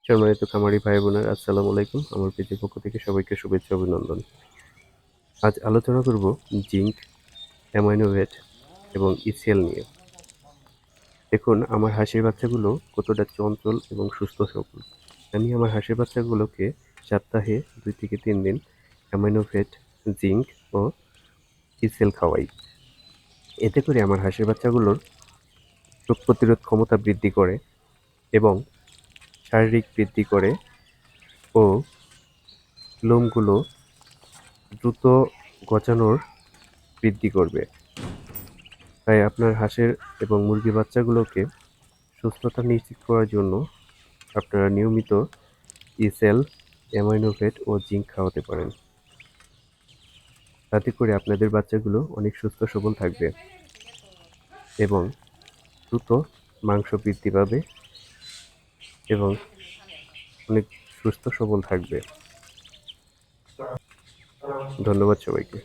সম্মানিত খামারি ভাই বোনেরা, আসসালামু আলাইকুম। আমার পেজের পক্ষ থেকে সবাইকে শুভেচ্ছা অভিনন্দন। আজ আলোচনা করব জিঙ্ক, অ্যামাইনোভেট এবং ইসিএল নিয়ে। দেখুন আমার হাঁসের বাচ্চাগুলো কতটা চঞ্চল এবং সুস্থ সবল। আমি আমার হাঁসের বাচ্চাগুলোকে সপ্তাহে 2 থেকে 3 দিন অ্যামাইনোভেট, জিঙ্ক ও ইসিএল খাওয়াই। এতে করে আমার হাঁসের বাচ্চাগুলোর রোগ প্রতিরোধ ক্ষমতা বৃদ্ধি করে এবং শারীরিক বৃদ্ধি করে ও লোমগুলো দ্রুত গজানোর বৃদ্ধি করবে। তাই আপনার হাঁসের এবং মুরগির বাচ্চাগুলোকে সুস্থতা নিশ্চিত করার জন্য আপনারা নিয়মিত ইসেল, অ্যামাইনোভেট ও জিঙ্ক খাওয়াতে পারেন। তাতে করে আপনাদের বাচ্চাগুলো অনেক সুস্থ সবল থাকবে এবং দ্রুত মাংস বৃদ্ধি পাবে এবং অনেক সুস্থ সবল থাকবে। ধন্যবাদ সবাইকে।